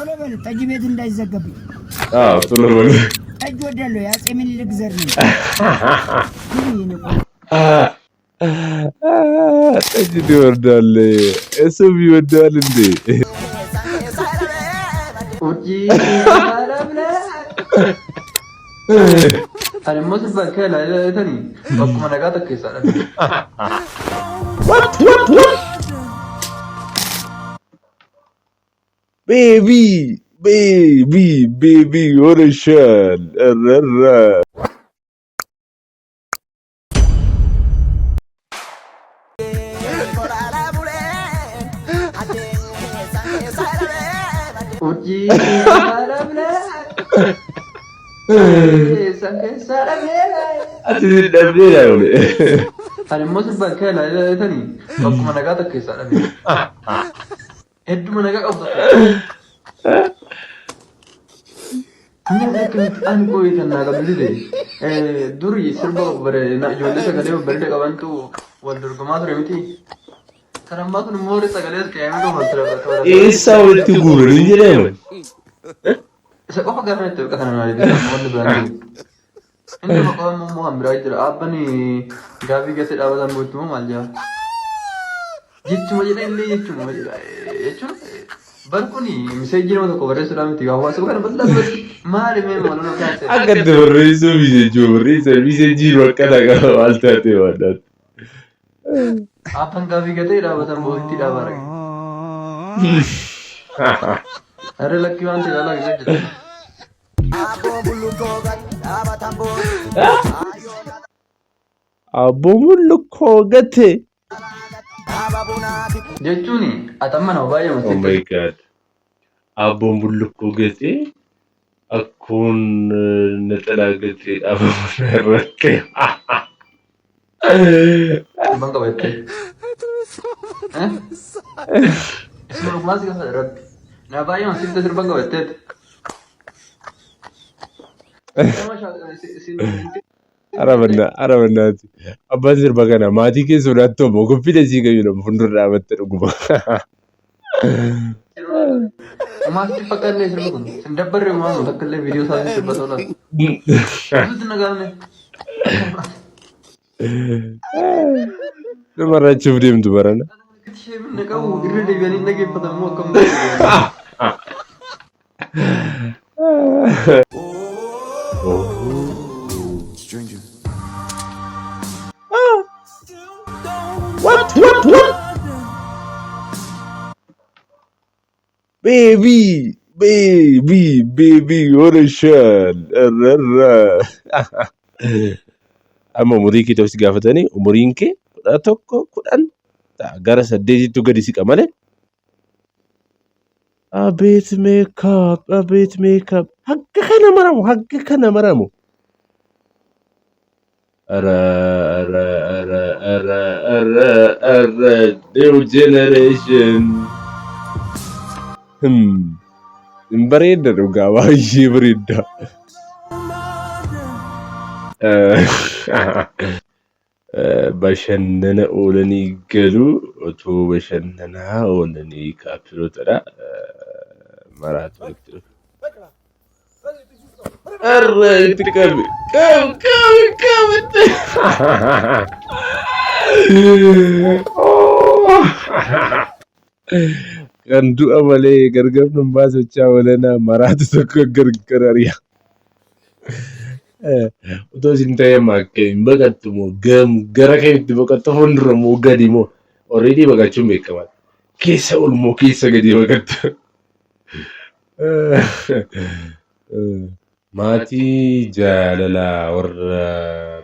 ቶሎ በል ጠጅ ቤት እንዳይዘገብኝ። ቶሎ በል ጠጅ ወዳለሁ ያጼ ምኒልክ ዘር ነው። ጠጅ ይወዳል እሱም ይወዳል እንዴ? ቤቢ ሆነሻል። Barkuni misejjino tokko barreessuudhaan miti hawaasa kana bal'aa maali mee maaloo kaasee akka dabarreessuu misejjii bakka dhagaa maal taate waaddaat Apan gaafii gatee dhaabatan boo'itti dhaabara. Are lakkii waan ta'e ilaalaa jirti. Abbo mullukkoo gate. Jechuun atamma na baay'ee Oh my god. Abbo mullukkoo gate akkuun naxalaa gatee dhaabamuu irratti. Bangga bete. Semua masih kan ada. Nah, bayang masih terus bangga bete. Arabana. Abbaan sirba kana maatii keessa sodaattuu ammoo goffida sii qayyuu fuuldura dhaabattee dhuguma. Masih fakkaatlee sirba kun. Sindabbarre maal takkallee viidiyoo isaa sirba tola. Wanti nagaanne. Namarachuuf deemtu barana. What? Baby, honeshan. Amma umurii kee ta'us gaafatanii umuriin kee 11 gara 8 gadi siqa malee. Abeet meekaap. Hagga kana maramu. Ara. New generation. Bareeda dhugaa baay'ee bareeda. Bashannana oolanii galuu otoo bashannanaa oolanii kaappilootadha. Maraatu itti dhufe. Arra itti qabe. Kan du'a malee gargar nun baasochaa oolanaa maraatu tokko gargar ari'a. Utoo isin ta'ee makkee hin baqattu moo gara kamitti baqattu fuuldura moo gadi moo already baqachuun beekamaadha. Keessa ol moo keessa gadi baqattu. Maatii jaalalaa warra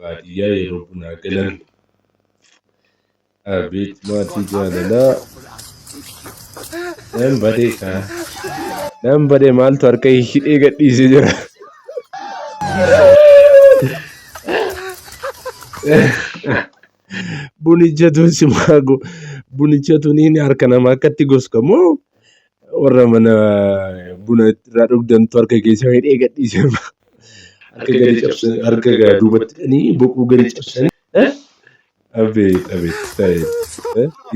baadiyyaa yeroo bunaa galan. Abeet maatii jaalalaa. Nan badee maaltu harka hidhee gadhiisee jira. Bunichatuun simaago bunichatuun inni harka namaa akkatti goskamoo warra mana buna irraa dhugdantu harka keessa hidhee gadhiisee harka gadi cabsan harka duubatti boquu gadi cabsan አቤት አቤት ስታይል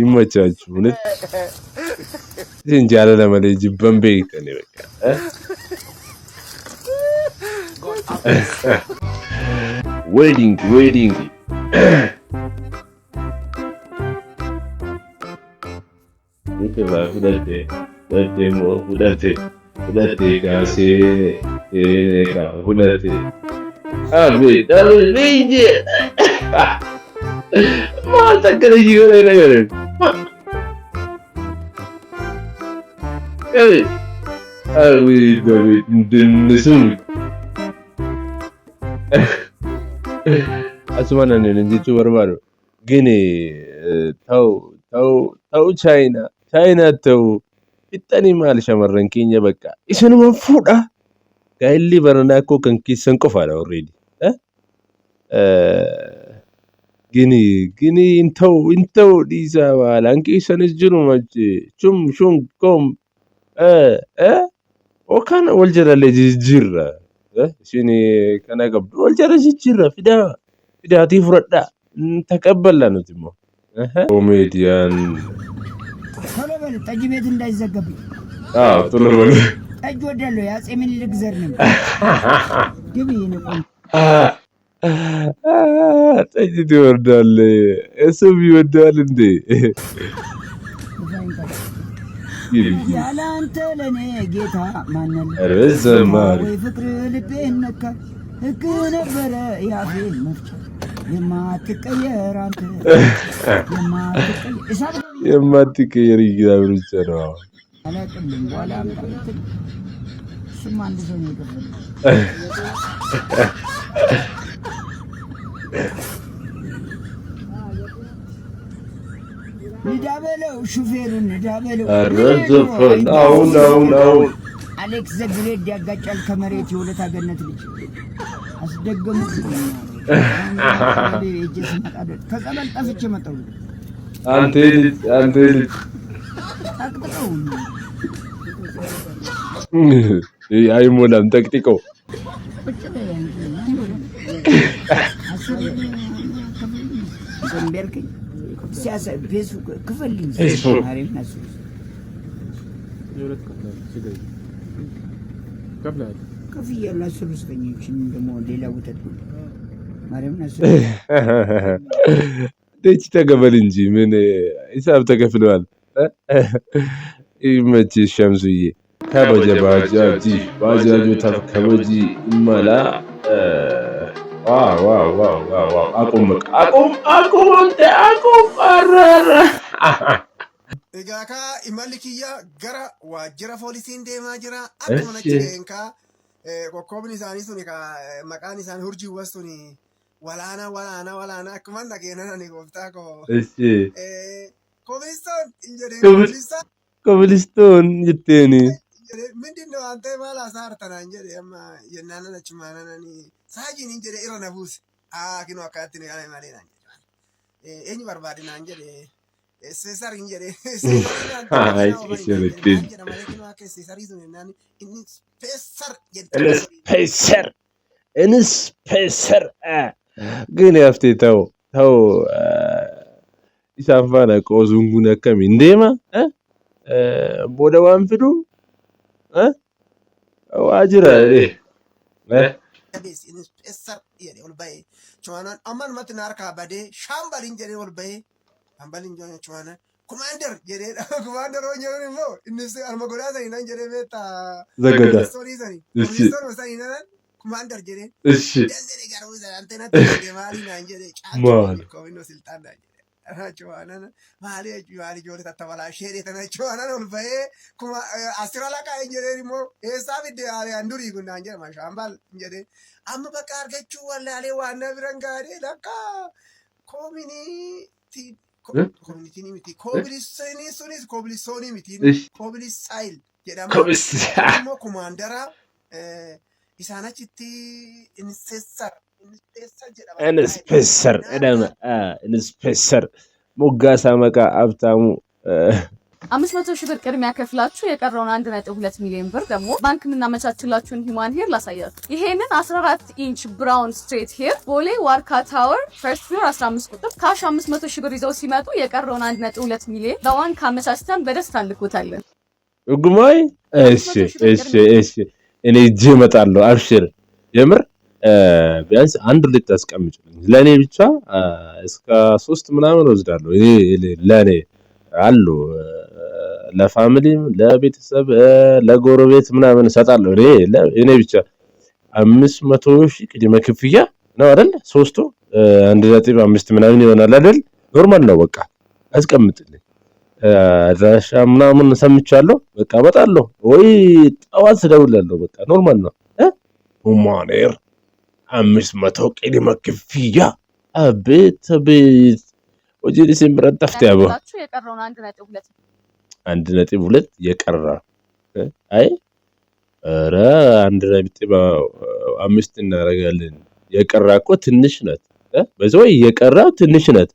ይመቻችሁ። እውነት እንጃለ ለማለ ጅበን ቤከኔ በቃ ዌዲንግ ሁለቴ ጋሴ ሁለቴ አቤት አቤት ልጄ ማልጠቀለሽ የሆነ ነገር አቤት አቤት እንድንስም asumananen jechu barbado gene tau China tau itani mal shamarran kenya bakka isinuma fuudha gailli barana ko kan kisan qofada already gini intau disa walan kisanis junu machi shum kom o kana waljala jirra shini kana gabdu waljala jirra fidati furada ተቀበላ ነው ትሞ ኮሜዲያን ቶሎ በል ጠጅ ቤት እንዳይዘገብኝ። ቶሎ በል ጠጅ ወዳለው የአፄ ምኒልክ ዘር ነው። ግቢ ነው ጠጅ ትወርዳለህ። እሱ ይወዳል እንዴ? ያለ አንተ ለኔ ጌታ ማነው? ረዘማሪ ወይ ፍቅር ልቤን ነካ ህግ ነበረ ያፌን መፍቻ የማትቀየር አንተ የማትቀየር እግዚአብሔር ብቻ ነው። አላቅልም በኋላ አምጣት እሱም አንድ ሰው ነው የገፈለው። ንዳበለው ሹፌሩን ንዳበለው አረዘፈን አሁን አሌክስ ዘግሬድ ያጋጫል ከመሬት የሁለት አገነት ልጅ አስደገሙት። ከጸበል ጠፍቼ መጣሁ። አንተ ልጅ ጠቅጥቀው አይሞላም ጠቅጥቀው ዘንበልከኝ ፌስቡክ ክፈልኝ ማሪም ናሱ ከፍዬ ላስሩ ስጠኞችን ደግሞ ሌላ ውተት ማሪም ናሱ ደች ተገበል እንጂ ምን ሂሳብ ተከፍለዋል። ይመችሽ ሸምሱዬ። ከበጀ ባጃጁ ተከበጂ ይመላ አቁም አንተ አረረ Egaa imalli kiyya gara waajjira poolisiin deemaa jira. Akkuma nacheen kokkoobni isaanii suni maqaan isaanii hurjii wastuni walaana akkuma dhageenan gooftaa koo. Kobilistoon jetteeni. ምንድን ነው አንተ ማላ ሳርተናን ጀደ አማ የናና ነችማናኒ ሳጂን እንጀደ ኢሮና ቡስ አኪኖ አካት ነው ያለ ማለና ኤኒ ባርባዲና እንጀደ ሴሳር እንጀደ አይ ሲሰለክቲን ኢንስፔሰር ግን ያፍቴታው ታው ኢሳፋና ቆዙንጉን ከሚ እንደማ ቦደዋን ፍዱ waajjira ኢንስፔሰር jedhe ol bahee chumaanaan amman matti na harkaa badee shaambaliin jedhee ol bahee shaambaliin jedhee chumaanaan kumaandar jedheedha. Kumaandaroo jedhan immoo innis arma godhaa sanii nan jedhee beektaa zagada storii sanii nan kumaandar jedheen jedhee garuu antenatti jedhee maalii naan jedhee caacuu kominoo silxaan naan jedhee chumaanaan maalii ijoollee tattabalaa sheedhee tana chumaanaan ol bahee kuma asirra laqaa hin jedheen immoo eessaa fidde haaliyaan durii kun naan jedhama shaambal hin jedheen amma bakka argachuu wallaalee waan na biran gaadee lakka koominiitii koominiitii miti koobilistoonii sunis koobilistoonii miti koobilistaayil jedhama immoo kumaandara isaan achitti ኢንስፔሰር edama ኢንስፔሰር ሞጋሳ መቃ አብታሙ 500 ሺህ ብር ቅድሚያ ከፍላችሁ የቀረውን 1.2 ሚሊዮን ብር ደግሞ ባንክ የምናመቻችላችሁን ሂማን ሄር ላሳያችሁ። ይሄንን 14 ኢንች ብራውን ስትሬት ሄር ቦሌ ዋርካ ታወር ፈርስት ፍሎር 15 ቁጥር ካሽ 500 ሺህ ብር ይዘው ሲመጡ የቀረውን 1.2 ሚሊዮን በባንክ አመቻችተን በደስታ እንልኮታለን። ጉማይ እሺ እኔ እጄ እመጣለሁ። አብሽር የምር ቢያንስ አንድ ልት አስቀምጪልኝ ለኔ ብቻ እስከ 3 ምናምን ወስዳለሁ። እኔ ለኔ አሉ ለፋሚሊም ለቤተሰብ ለጎረቤት ምናምን ሰጣለሁ። እኔ ብቻ 500 ሺህ ቅድመ ክፍያ ነው አይደል? 3 1.5 ምናምን ይሆናል አይደል? ኖርማል ነው። በቃ አስቀምጥልኝ። አድራሻ ምናምን ሰምቻለሁ። በቃ እመጣለሁ ወይ ጠዋት እደውላለሁ። በቃ ኖርማል ነው። ሁማኔር 500 ቅድመ ክፍያ አቤት ወጂ ዲሴምበር ተፍታያው የቀረውን 1.2 የቀራ አይ ኧረ 1.5 እናደርጋለን። የቀራ እኮ ትንሽ ናት። በዛው የቀራው ትንሽ ናት።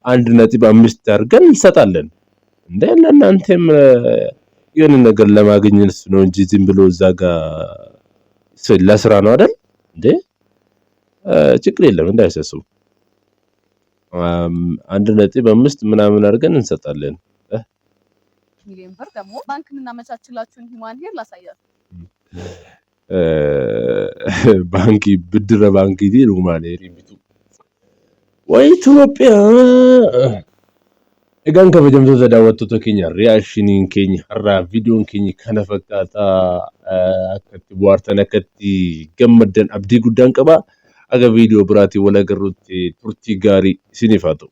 1.5 አድርገን እንሰጣለን። እንደ ለእናንተም የሆነ ነገር ለማግኘት ነው እንጂ ዝም ብሎ እዛ ጋር ለስራ ነው አይደል እንዴ? ችግር የለም እንዳይሰሱ። 1.5 ምናምን አድርገን እንሰጣለን። ሚሊዮን ብር ደግሞ ባንክ የምናመቻችላችሁን ሂማን ሄር ላሳያችሁ። ባንክ ብድረ ባንክ ይዲ ሩማኔ ሪቢቱ ወይ ኢትዮጵያ egaan kabajamtoota daawwattoota keenya reakshiiniin keenya har'aa viidiyoon keenya kana fakkaata akkatti bohaartan akkatti gammaddan abdii guddaan qaba. Aga viidiyoo biraatiin wal agarruutti turtii gaarii isiniif haa ta'u.